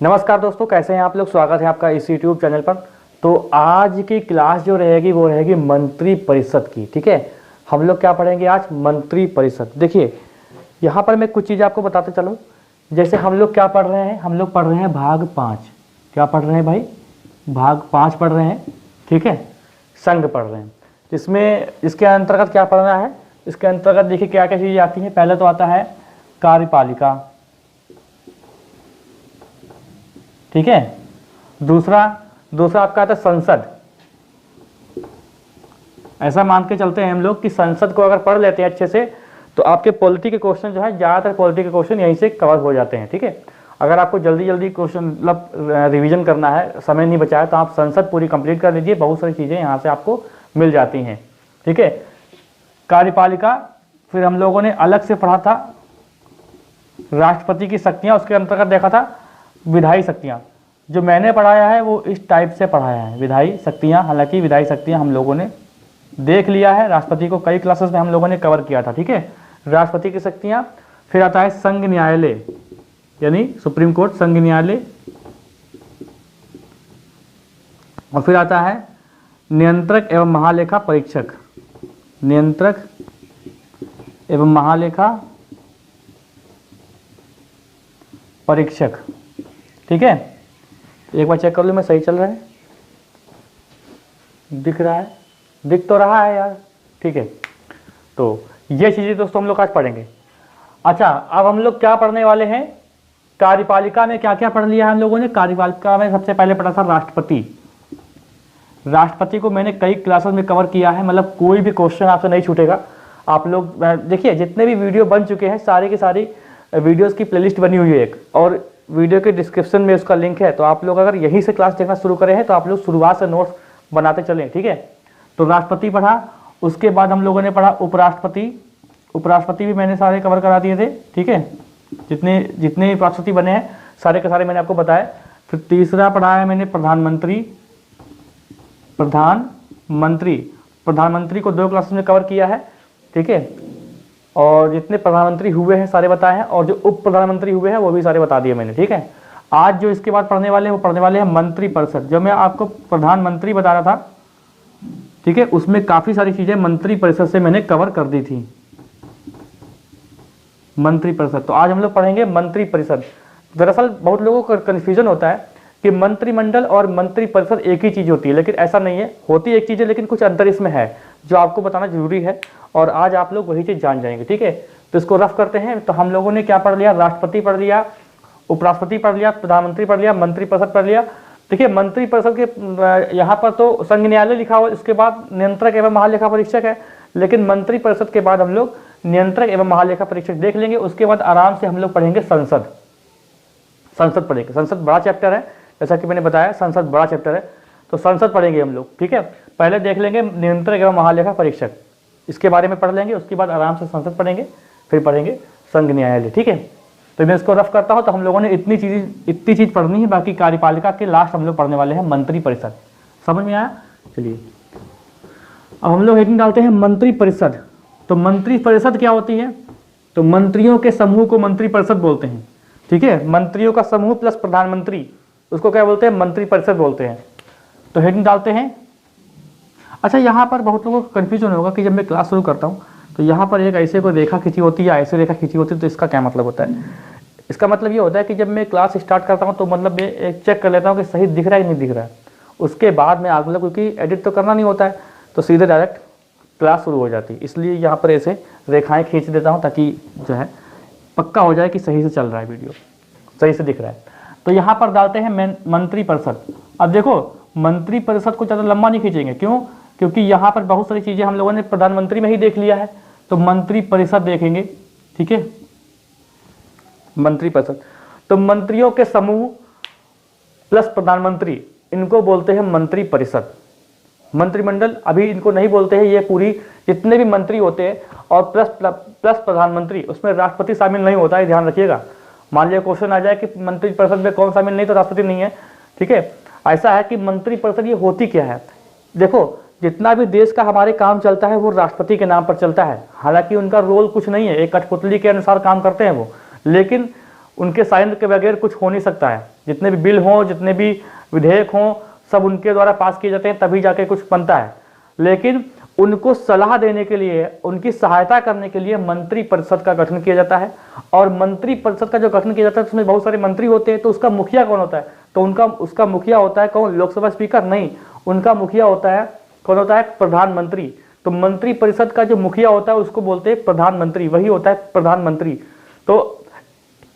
नमस्कार दोस्तों, कैसे हैं आप लोग। स्वागत है आपका इस यूट्यूब चैनल पर। तो आज की क्लास जो रहेगी वो रहेगी मंत्री परिषद की। ठीक है, हम लोग क्या पढ़ेंगे आज, मंत्री परिषद। देखिए यहाँ पर मैं कुछ चीज़ आपको बताते चलो। जैसे हम लोग क्या पढ़ रहे हैं, हम लोग पढ़ रहे हैं भाग 5। क्या पढ़ रहे हैं भाई, भाग 5 पढ़ रहे हैं। ठीक है, संघ पढ़ रहे हैं। इसमें इसके अंतर्गत क्या पढ़ना है, इसके अंतर्गत देखिए क्या क्या चीज़ें आती हैं। पहले तो आता है कार्यपालिका, ठीक है। दूसरा आपका आता है संसद। ऐसा मान के चलते हैं हम लोग कि संसद को अगर पढ़ लेते हैं अच्छे से तो आपके पॉलिटी के क्वेश्चन जो है, ज़्यादातर पॉलिटी के क्वेश्चन यहीं से कवर हो जाते हैं। ठीक है, अगर आपको जल्दी जल्दी क्वेश्चन मतलब रिवीजन करना है, समय नहीं बचा है, तो आप संसद पूरी कंप्लीट कर लीजिए। बहुत सारी चीज़ें यहाँ से आपको मिल जाती हैं। ठीक है, कार्यपालिका, फिर हम लोगों ने अलग से पढ़ा था राष्ट्रपति की शक्तियाँ, उसके अंतर्गत देखा था विधायी शक्तियाँ। जो मैंने पढ़ाया है वो इस टाइप से पढ़ाया है, विधायी शक्तियाँ। हालांकि विधायी शक्तियाँ हम लोगों ने देख लिया है, राष्ट्रपति को कई क्लासेस में हम लोगों ने कवर किया था। ठीक है, राष्ट्रपति की शक्तियाँ। फिर आता है संघ न्यायालय, यानी सुप्रीम कोर्ट, संघ न्यायालय। और फिर आता है नियंत्रक एवं महालेखा परीक्षक, नियंत्रक एवं महालेखा परीक्षक। ठीक है, एक बार चेक कर लो मैं सही चल रहा है, दिख रहा है, दिख तो रहा है यार। ठीक है, तो ये चीज़ें दोस्तों हम लोग आज पढ़ेंगे। अच्छा, अब हम लोग क्या पढ़ने वाले हैं, कार्यपालिका में क्या क्या पढ़ लिया है हम लोगों ने। कार्यपालिका में सबसे पहले पढ़ा था राष्ट्रपति। राष्ट्रपति को मैंने कई क्लासेस में कवर किया है, मतलब कोई भी क्वेश्चन आपसे नहीं छूटेगा। आप लोग देखिए, जितने भी वीडियो बन चुके हैं सारी की सारी वीडियोस की प्लेलिस्ट बनी हुई है एक, और वीडियो के डिस्क्रिप्शन में उसका लिंक है। तो आप लोग अगर यहीं से क्लास देखना शुरू करें हैं तो आप लोग शुरुआत से नोट्स बनाते चलें। ठीक है, तो राष्ट्रपति पढ़ा, उसके बाद हम लोगों ने पढ़ा उपराष्ट्रपति। उपराष्ट्रपति भी मैंने सारे कवर करा दिए थे। ठीक है, जितने जितने राष्ट्रपति बने हैं सारे के सारे मैंने आपको बताया। फिर तीसरा पढ़ा है मैंने प्रधानमंत्री। प्रधानमंत्री को 2 क्लासेस में कवर किया है। ठीक है, और जितने प्रधानमंत्री हुए हैं सारे बताए हैं, और जो उप प्रधानमंत्री हुए हैं वो भी सारे बता दिए मैंने। ठीक है, आज जो इसके बाद पढ़ने वाले हैं वो पढ़ने वाले हैं मंत्री परिषद। जो मैं आपको प्रधानमंत्री बता रहा था, ठीक है, उसमें काफ़ी सारी चीज़ें मंत्री परिषद से मैंने कवर कर दी थी। मंत्री परिषद, तो आज हम लोग पढ़ेंगे मंत्री परिषद। दरअसल बहुत लोगों को कन्फ्यूजन होता है कि मंत्रिमंडल और मंत्री परिषद एक ही चीज़ होती है, लेकिन ऐसा नहीं है। होती एक चीज़ है लेकिन कुछ अंतर इसमें है जो आपको बताना जरूरी है, और आज आप लोग वही चीज़ जान जाएंगे। ठीक है, तो इसको रफ करते हैं। तो हम लोगों ने क्या पढ़ लिया, राष्ट्रपति पढ़ लिया, उपराष्ट्रपति पढ़ लिया, प्रधानमंत्री पढ़ लिया, मंत्री परिषद पढ़ लिया। देखिए मंत्री परिषद के यहाँ पर तो संघ न्यायालय लिखा हुआ है, उसके बाद नियंत्रक एवं महालेखा परीक्षक है, लेकिन मंत्री परिषद के बाद हम लोग नियंत्रक एवं महालेखा परीक्षक देख लेंगे। उसके बाद आराम से हम लोग पढ़ेंगे संसद। संसद पढ़ेंगे, संसद बड़ा चैप्टर है, जैसा कि मैंने बताया संसद बड़ा चैप्टर है, तो संसद पढ़ेंगे हम लोग। ठीक है, पहले देख लेंगे नियंत्रक एवं महालेखा परीक्षक, इसके बारे में पढ़ लेंगे। उसके बाद आराम से संसद पढ़ेंगे, फिर पढ़ेंगे संघ न्यायालय। ठीक है, तो मैं इसको रफ करता हूँ। तो हम लोगों ने इतनी चीज़ पढ़नी है, बाकी कार्यपालिका के लास्ट हम लोग पढ़ने वाले हैं मंत्री परिषद। समझ में आया? चलिए अब हम लोग हेडिंग डालते हैं मंत्री परिषद। तो मंत्री परिषद क्या होती है, तो मंत्रियों के समूह को मंत्री परिषद बोलते हैं। ठीक है, मंत्रियों का समूह प्लस प्रधानमंत्री, उसको क्या बोलते हैं, मंत्री परिषद बोलते हैं। तो हेडिंग डालते हैं। अच्छा, यहाँ पर बहुत लोगों को कन्फ्यूजन होगा कि जब मैं क्लास शुरू करता हूँ तो यहाँ पर एक ऐसे कोई रेखा खींची होती है या ऐसे रेखा खींची होती है, तो इसका क्या मतलब होता है। इसका मतलब ये होता है कि जब मैं क्लास स्टार्ट करता हूँ तो मतलब मैं एक चेक कर लेता हूँ कि सही दिख रहा है कि नहीं दिख रहा है। उसके बाद में आगे, क्योंकि एडिट तो करना नहीं होता है, तो सीधे डायरेक्ट क्लास शुरू हो जाती है। इसलिए यहाँ पर ऐसे रेखाएँ खींच देता हूँ ताकि जो है पक्का हो जाए कि सही से चल रहा है, वीडियो सही से दिख रहा है। तो यहाँ पर डालते हैं मंत्री परिषद। अब देखो मंत्री परिषद को ज़्यादा लंबा नहीं खींचेंगे, क्यों, क्योंकि यहाँ पर बहुत सारी चीज़ें हम लोगों ने प्रधानमंत्री में ही देख लिया है, तो मंत्री परिषद देखेंगे। ठीक है, मंत्री परिषद, तो मंत्रियों के समूह प्लस प्रधानमंत्री, इनको बोलते हैं मंत्री परिषद। मंत्रिमंडल अभी इनको नहीं बोलते हैं, ये पूरी जितने भी मंत्री होते हैं और प्लस प्रधानमंत्री, उसमें राष्ट्रपति शामिल नहीं होता है, ध्यान रखिएगा। मान लिया क्वेश्चन आ जाए कि मंत्री परिषद में कौन शामिल नहीं, तो राष्ट्रपति नहीं है। ठीक है, ऐसा है कि मंत्री परिषद ये होती क्या है। देखो जितना भी देश का हमारे काम चलता है वो राष्ट्रपति के नाम पर चलता है। हालांकि उनका रोल कुछ नहीं है, एक कठपुतली के अनुसार काम करते हैं वो, लेकिन उनके साइन के बगैर कुछ हो नहीं सकता है। जितने भी बिल हों, जितने भी विधेयक हों, सब उनके द्वारा पास किए जाते हैं, तभी जाके कुछ बनता है। लेकिन उनको सलाह देने के लिए, उनकी सहायता करने के लिए मंत्री परिषद का गठन किया जाता है। और मंत्री परिषद का जो गठन किया जाता है उसमें बहुत सारे मंत्री होते हैं। तो उसका मुखिया कौन होता है? तो उसका मुखिया होता है कौन? लोकसभा स्पीकर नहीं, उनका मुखिया होता है, कौन होता है? प्रधानमंत्री। तो मंत्री परिषद का जो मुखिया होता है उसको बोलते हैं प्रधानमंत्री, वही होता है प्रधानमंत्री। तो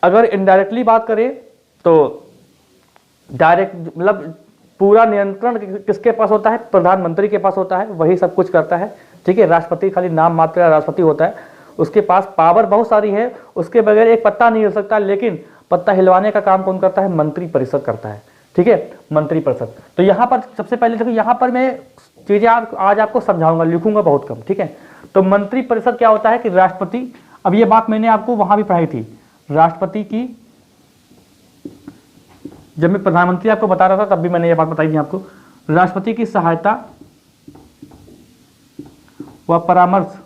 अगर इनडायरेक्टली बात करें तो डायरेक्ट मतलब पूरा नियंत्रण किसके पास होता है? प्रधानमंत्री के पास होता है, वही सब कुछ करता है। ठीक है, राष्ट्रपति खाली नाम मात्र राष्ट्रपति होता है, उसके पास पावर बहुत सारी है, उसके बगैर एक पत्ता नहीं हिल सकता। लेकिन पत्ता हिलवाने का काम कौन करता है? मंत्री परिषद करता है। ठीक है, मंत्री परिषद। तो यहाँ पर सबसे पहले देखो, यहाँ पर मैं चीजें आज आपको समझाऊंगा, लिखूंगा बहुत कम। ठीक है, तो मंत्री परिषद क्या होता है कि राष्ट्रपति, अब ये बात मैंने आपको वहां भी पढ़ाई थी, राष्ट्रपति की, जब मैं प्रधानमंत्री आपको बता रहा था तब भी मैंने ये बात बताई थी आपको। राष्ट्रपति की सहायता व परामर्श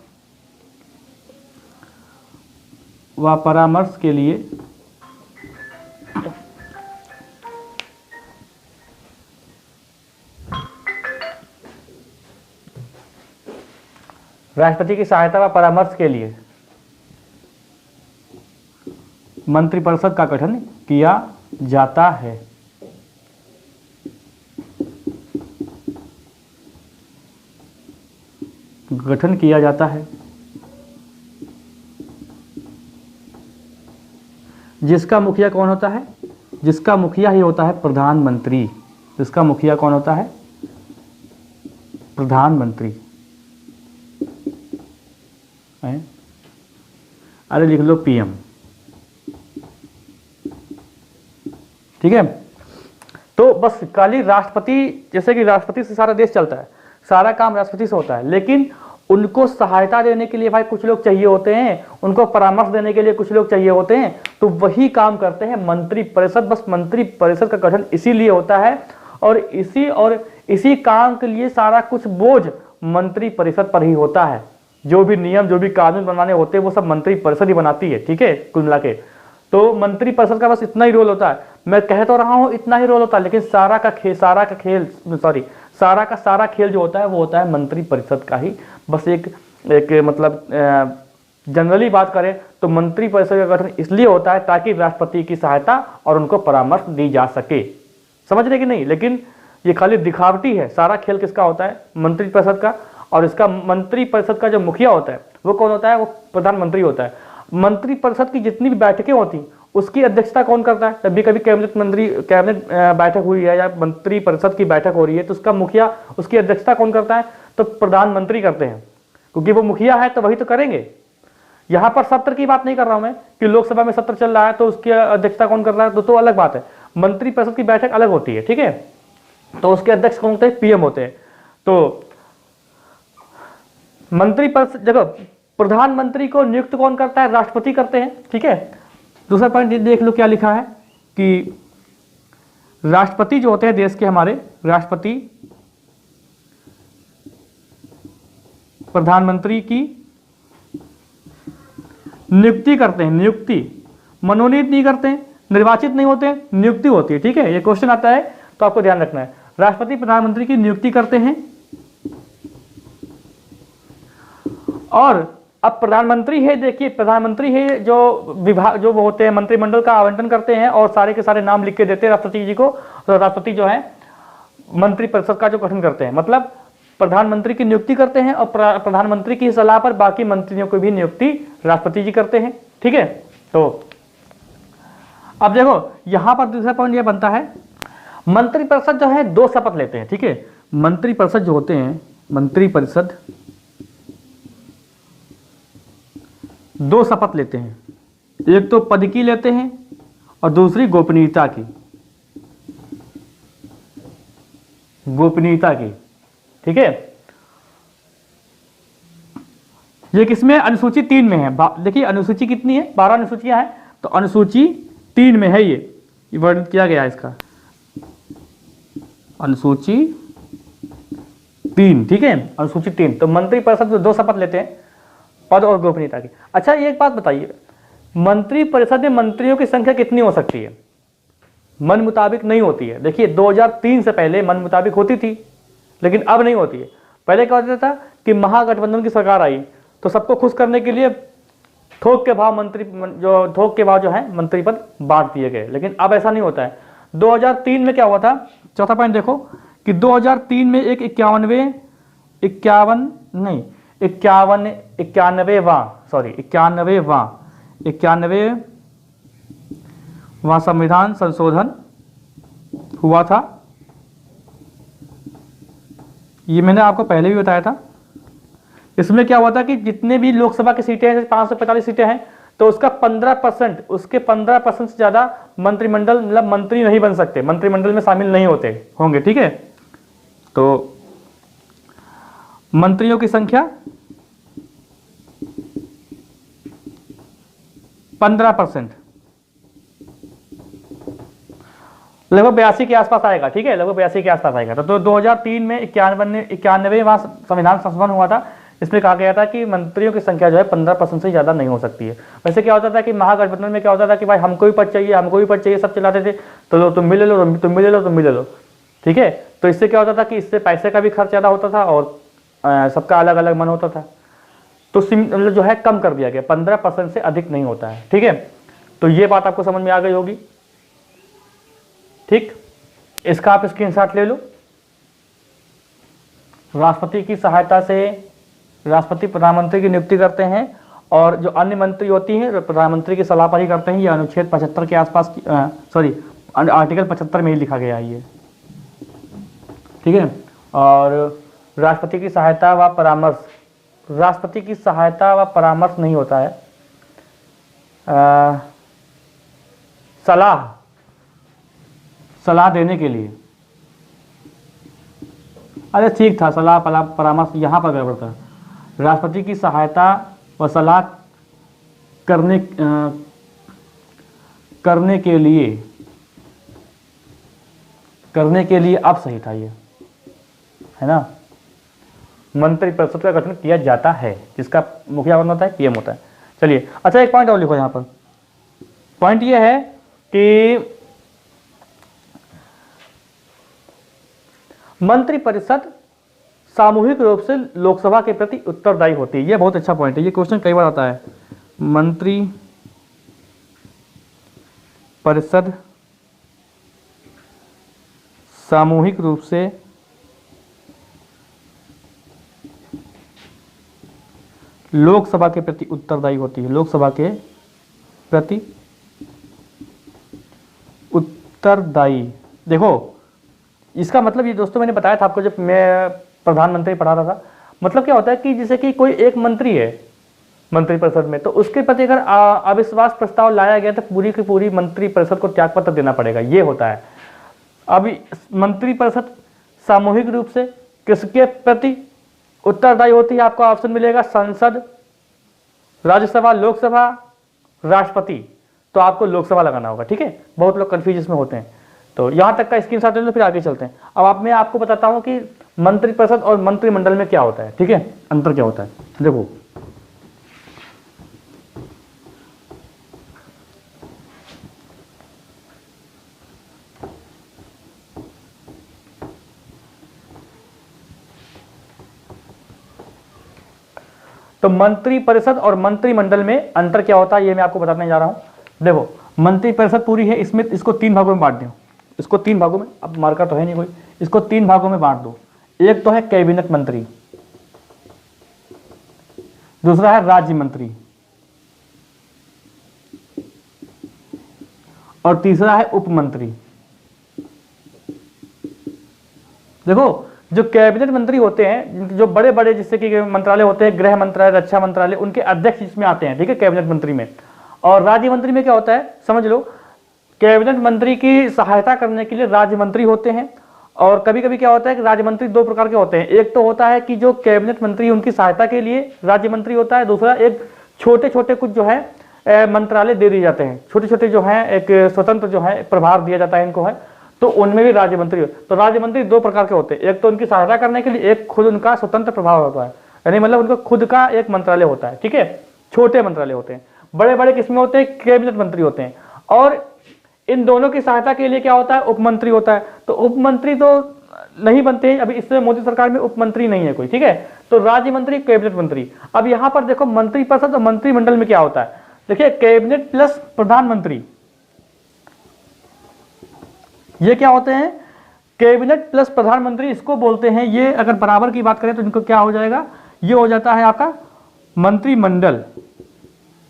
के लिए मंत्रिपरिषद का गठन किया जाता है। गठन किया जाता है, जिसका मुखिया कौन होता है? जिसका मुखिया ही होता है प्रधानमंत्री। जिसका मुखिया कौन होता है? प्रधानमंत्री। अरे लिख लो पीएम। ठीक है, तो बस खाली राष्ट्रपति, जैसे कि राष्ट्रपति से सारा देश चलता है, सारा काम राष्ट्रपति से होता है, लेकिन उनको सहायता देने के लिए भाई कुछ लोग चाहिए होते हैं, उनको परामर्श देने के लिए कुछ लोग चाहिए होते हैं, तो वही काम करते हैं मंत्री परिषद। बस मंत्री परिषद का गठन इसीलिए होता है और इसी काम के लिए सारा कुछ बोझ मंत्री परिषद पर ही होता है। जो भी नियम, जो भी कानून बनाने होते हैं वो सब मंत्री परिषद ही बनाती है। ठीक है, कुल मिला के तो मंत्री परिषद का बस इतना ही रोल होता है। मैं कह तो रहा हूं इतना ही रोल होता है, लेकिन सारा का सारा खेल जो होता है वो होता है मंत्री परिषद का ही। बस एक मतलब जनरली बात करें तो मंत्री परिषद का गठन इसलिए होता है ताकि राष्ट्रपति की सहायता और उनको परामर्श दी जा सके। समझ रहे कि नहीं? लेकिन ये खाली दिखावटी है। सारा खेल किसका होता है? मंत्री परिषद का। और इसका मंत्री परिषद का जो मुखिया होता है वो कौन होता है? वो प्रधानमंत्री होता है। मंत्री परिषद की जितनी भी बैठकें होती उसकी अध्यक्षता कौन करता है? जब भी कभी कैबिनेट बैठक हुई है या मंत्री परिषद की बैठक हो रही है तो उसका मुखिया, उसकी अध्यक्षता कौन करता है? तो प्रधानमंत्री करते हैं, क्योंकि वो मुखिया है तो वही तो करेंगे। यहां पर सत्र की बात नहीं कर रहा हूं मैं कि लोकसभा में सत्र चल रहा है तो उसकी अध्यक्षता कौन कर रहा है, तो अलग बात है। मंत्री परिषद की बैठक अलग होती है। ठीक है, तो उसके अध्यक्ष कौन होते हैं? पीएम होते हैं। तो मंत्री परिषद जगह प्रधानमंत्री को नियुक्त कौन करता है? राष्ट्रपति करते हैं। ठीक है, दूसरा पॉइंट देख लो क्या लिखा है कि राष्ट्रपति जो होते हैं देश के, हमारे राष्ट्रपति प्रधानमंत्री की नियुक्ति करते हैं। नियुक्ति, मनोनीत नहीं करते हैं, निर्वाचित नहीं होते हैं, नियुक्ति होती है। ठीक है, ये क्वेश्चन आता है तो आपको ध्यान रखना है। राष्ट्रपति प्रधानमंत्री की नियुक्ति करते हैं और अब प्रधानमंत्री है, देखिए प्रधानमंत्री है जो विभाग जो वो होते हैं मंत्रिमंडल का आवंटन करते हैं और सारे के सारे नाम लिख के देते हैं राष्ट्रपति जी को। तो राष्ट्रपति जो है मंत्री परिषद का जो गठन करते हैं, मतलब प्रधानमंत्री की नियुक्ति करते हैं और प्रधानमंत्री की सलाह पर बाकी मंत्रियों की भी नियुक्ति राष्ट्रपति जी करते हैं। ठीक है, तो अब देखो यहां पर दूसरा पॉइंट यह बनता है, मंत्री परिषद जो है 2 शपथ लेते हैं। ठीक है, मंत्री परिषद जो होते हैं, मंत्री परिषद 2 शपथ लेते हैं। एक तो पद की लेते हैं और दूसरी गोपनीयता की। गोपनीयता की। ठीक है, ये किसमें? अनुसूची 3 में है। देखिए अनुसूची कितनी है? 12 अनुसूचियां हैं, तो अनुसूची 3 में है। ये वर्णित किया गया है इसका, अनुसूची 3। ठीक है, अनुसूची 3। तो मंत्री परिषद 2 शपथ लेते हैं, पद और गोपनीयता की। अच्छा एक बात बताइए, मंत्री परिषद में मंत्रियों की संख्या कितनी हो सकती है? मन मुताबिक नहीं होती है। देखिए 2003 से पहले मन मुताबिक होती थी, लेकिन अब नहीं होती है। पहले क्या होता था कि महागठबंधन की सरकार आई तो सबको खुश करने के लिए थोक के भाव जो है मंत्री पद बांट दिए गए, लेकिन अब ऐसा नहीं होता है। 2003 में क्या हुआ था, चौथा पॉइंट देखो कि 2003 में एक इक्यानवेवां संविधान संशोधन हुआ था। ये मैंने आपको पहले भी बताया था। इसमें क्या हुआ था कि जितने भी लोकसभा की सीटें हैं, 545 सीटें हैं, तो उसका 15%, उसके 15% से ज्यादा मंत्रिमंडल मतलब मंत्री नहीं बन सकते, मंत्रिमंडल में शामिल नहीं होंगे। ठीक है, तो मंत्रियों की संख्या 15%, लगभग 82 के आसपास आएगा। ठीक है, लगभग 82 के आसपास आएगा। तो 2003 में 91वां संविधान संशोधन हुआ था। इसमें कहा गया था कि मंत्रियों की संख्या जो है 15% से ज्यादा नहीं हो सकती है। वैसे क्या होता था कि महागठबंधन में क्या होता था कि भाई हमको भी पद चाहिए, सब चलाते थे, तो लो तुम भी ले लो। ठीक है, तो इससे क्या होता था कि इससे पैसे का भी खर्च ज्यादा होता था और सबका अलग अलग मन होता था। तो जो है कम कर दिया गया, 15% से अधिक नहीं होता है। ठीक है, तो ये बात आपको समझ में आ गई होगी। ठीक, इसका आप स्क्रीनशॉट ले लो। राष्ट्रपति की सहायता से राष्ट्रपति प्रधानमंत्री की नियुक्ति करते हैं और जो अन्य मंत्री होती हैं प्रधानमंत्री की सलाह पर ही करते हैं। ये अनुच्छेद 75 के आसपास आर्टिकल 75 में ही लिखा गया है ये। ठीक है, और राष्ट्रपति की सहायता व परामर्श नहीं होता है, सलाह देने के लिए। अरे ठीक था, सलाह परामर्श, यहां पर गड़बड़ था। राष्ट्रपति की सहायता व सलाह करने के लिए अब सही था ये, है ना। मंत्रिपरिषद का गठन किया जाता है, जिसका मुखिया कौन होता है? पीएम होता है। चलिए, अच्छा एक पॉइंट और लिखो यहां पर। पॉइंट ये है कि मंत्रिपरिषद सामूहिक रूप से लोकसभा के प्रति उत्तरदायी होती है। यह बहुत अच्छा पॉइंट है, ये क्वेश्चन कई बार आता है। मंत्री परिषद सामूहिक रूप से लोकसभा के प्रति उत्तरदायी होती है, लोकसभा के प्रति उत्तरदायी। देखो इसका मतलब ये दोस्तों मैंने बताया था आपको जब मैं प्रधानमंत्री पढ़ा रहा था। मतलब क्या होता है कि जैसे कि कोई एक मंत्री है मंत्रिपरिषद में, तो उसके प्रति अगर अविश्वास प्रस्ताव लाया गया तो पूरी की पूरी मंत्रिपरिषद को त्यागपत्र देना पड़ेगा, ये होता है। अभी मंत्रिपरिषद सामूहिक रूप से किसके प्रति उत्तरदायी होती है? आपको ऑप्शन मिलेगा संसद, राज्यसभा, लोकसभा, राष्ट्रपति। तो आपको लोकसभा लगाना होगा। ठीक है, बहुत लोग कंफ्यूज इसमें होते हैं। तो यहां तक का स्क्रीनशॉट ले लो, फिर आगे चलते हैं। अब मैं आपको बताता हूं कि मंत्रिपरिषद और मंत्रिमंडल में क्या होता है। ठीक है, अंतर क्या होता है देखो। तो मंत्रिपरिषद और मंत्रिमंडल में अंतर क्या होता है ये मैं आपको बताने जा रहा हूं। देखो मंत्रिपरिषद पूरी है, इसमें इसको 3 भागों में बांट दो। इसको 3 भागों में, अब मार्कर तो है नहीं कोई, इसको 3 भागों में बांट दो। एक तो है कैबिनेट मंत्री, दूसरा है राज्य मंत्री, और तीसरा है उप मंत्री। देखो जो कैबिनेट मंत्री होते हैं, जो बड़े बड़े जिससे कि मंत्रालय होते हैं, गृह मंत्रालय, रक्षा मंत्रालय, उनके अध्यक्ष इसमें आते हैं। ठीक है, कैबिनेट मंत्री में। और राज्य मंत्री में क्या होता है समझ लो, कैबिनेट मंत्री की सहायता करने के लिए राज्य मंत्री होते हैं। और कभी कभी क्या होता है कि राज्य मंत्री 2 प्रकार के होते हैं। एक तो होता है कि जो कैबिनेट मंत्री उनकी सहायता के लिए राज्य मंत्री होता है, दूसरा एक छोटे छोटे कुछ जो है मंत्रालय दे दिए जाते हैं, छोटे छोटे जो है एक स्वतंत्र जो है प्रभार दिया जाता है इनको है, तो उनमें भी राज्य मंत्री। तो राज्य मंत्री 2 प्रकार के होते हैं, एक तो उनकी सहायता करने के लिए, एक खुद उनका स्वतंत्र प्रभाव होता है, यानी मतलब उनका खुद का एक मंत्रालय होता है। ठीक है, छोटे मंत्रालय होते हैं। बड़े बड़े किसमें होते हैं, कैबिनेट मंत्री होते हैं। और इन दोनों की सहायता के लिए क्या होता है, उप मंत्री होता है। तो उप मंत्री तो नहीं बनते हैं अभी, इससे मोदी सरकार में उप मंत्री नहीं है कोई, ठीक है। तो राज्य मंत्री, कैबिनेट मंत्री। अब यहां पर देखो मंत्रिपरिषद और मंत्रिमंडल में क्या होता है, देखिए कैबिनेट प्लस प्रधानमंत्री, ये क्या होते हैं, कैबिनेट प्लस प्रधानमंत्री इसको बोलते हैं। ये अगर बराबर की बात करें तो इनको क्या हो जाएगा, ये हो जाता है आपका मंत्रिमंडल,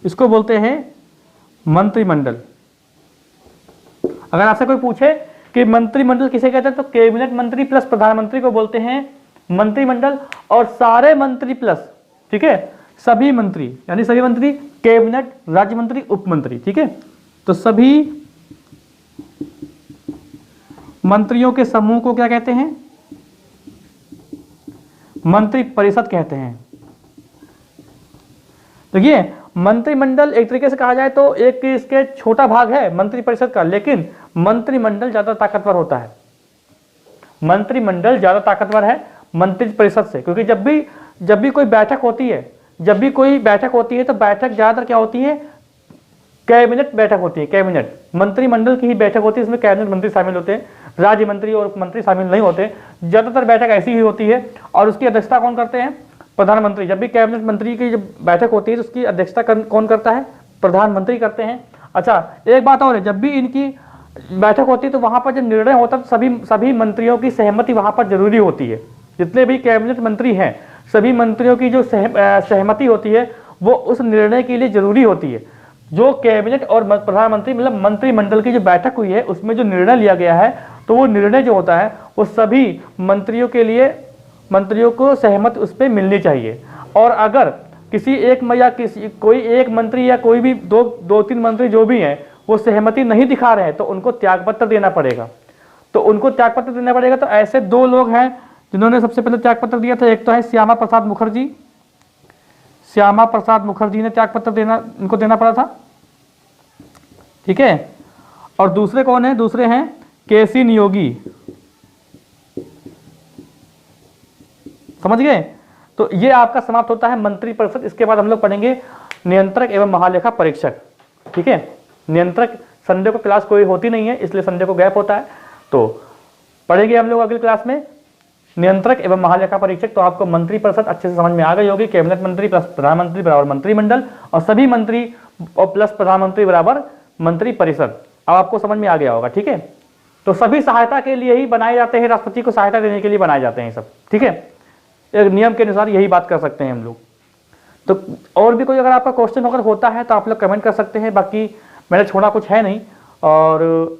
इसको बोलते हैं मंत्रिमंडल। अगर आपसे कोई पूछे कि मंत्रिमंडल किसे कहते हैं, तो कैबिनेट मंत्री प्लस प्रधानमंत्री को बोलते हैं मंत्रिमंडल। और सारे मंत्री प्लस, ठीक है, सभी मंत्री, यानी सभी मंत्री, कैबिनेट, राज्य मंत्री, उप मंत्री, ठीक है। तो सभी मंत्रियों के समूह को क्या कहते हैं, मंत्री परिषद कहते हैं। देखिए मंत्रिमंडल एक तरीके से कहा जाए तो एक इसके छोटा भाग है मंत्री परिषद का, लेकिन मंत्रिमंडल ज्यादा ताकतवर होता है। मंत्रिमंडल ज्यादा ताकतवर है मंत्री परिषद से, क्योंकि जब भी कोई बैठक होती है, तो बैठक ज्यादातर क्या होती है, कैबिनेट बैठक होती है। कैबिनेट, मंत्रिमंडल की ही बैठक होती है, इसमें कैबिनेट मंत्री शामिल होते हैं, राज्य मंत्री और उप मंत्री शामिल नहीं होते। ज्यादातर बैठक ऐसी ही होती है और उसकी अध्यक्षता कौन करते हैं, प्रधानमंत्री। जब भी कैबिनेट मंत्री की जब बैठक होती है तो उसकी अध्यक्षता कौन करता है, प्रधानमंत्री करते हैं। अच्छा एक बात और है, जब भी इनकी बैठक होती है तो वहां पर जब निर्णय होता है तो सभी मंत्रियों की सहमति वहां पर जरूरी होती है। जितने भी कैबिनेट मंत्री हैं, सभी मंत्रियों की जो सहमति होती है वो उस निर्णय के लिए जरूरी होती है। जो कैबिनेट और प्रधानमंत्री मतलब मंत्रिमंडल की जो बैठक हुई है उसमें जो निर्णय लिया गया है, तो वो निर्णय जो होता है वो सभी मंत्रियों के लिए, मंत्रियों को सहमति उस पर मिलनी चाहिए। और अगर किसी एक या कोई एक मंत्री या कोई भी दो तीन मंत्री जो भी हैं वो सहमति नहीं दिखा रहे हैं तो उनको त्यागपत्र देना पड़ेगा। तो ऐसे दो लोग हैं जिन्होंने सबसे पहले त्यागपत्र दिया था। एक तो है श्यामा प्रसाद मुखर्जी ने त्यागपत्र इनको देना पड़ा था, ठीक है। और दूसरे कौन है, दूसरे हैं केसी नियोगी, समझ गए। तो ये आपका समाप्त होता है मंत्रिपरिषद। इसके बाद हम लोग पढ़ेंगे नियंत्रक एवं महालेखा परीक्षक, ठीक है। नियंत्रक, संडे को क्लास कोई होती नहीं है इसलिए संडे को गैप होता है, तो पढ़ेंगे हम लोग अगली क्लास में नियंत्रक एवं महालेखा परीक्षक। तो आपको मंत्रिपरिषद अच्छे से समझ में आ गई होगी। कैबिनेट मंत्री प्लस प्रधानमंत्री बराबर मंत्रिमंडल, और सभी मंत्री और प्लस प्रधानमंत्री बराबर मंत्रिपरिषद। अब आपको समझ में आ गया होगा, ठीक है। तो सभी सहायता के लिए ही बनाए जाते हैं, राष्ट्रपति को सहायता देने के लिए बनाए जाते हैं सब, ठीक है। एक नियम के अनुसार यही बात कर सकते हैं हम लोग। तो और भी कोई अगर आपका क्वेश्चन अगर होता है तो आप लोग कमेंट कर सकते हैं। बाकी मैंने छोड़ा कुछ है नहीं, और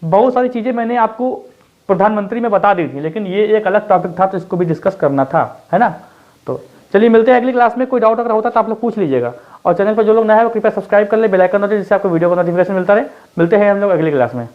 बहुत सारी चीज़ें मैंने आपको प्रधानमंत्री में बता दी थी, लेकिन ये एक अलग टॉपिक था तो इसको भी डिस्कस करना था, है ना। तो चलिए मिलते हैं अगली क्लास में। कोई डाउट अगर होता तो आप लोग पूछ लीजिएगा, और चैनल पर जो लोग नए हैं वो कृपया सब्सक्राइब कर ले, बेल आइकन दो जिससे आपको वीडियो का नोटिफिकेशन मिलता रहे। मिलते हैं हम लोग अगली क्लास में।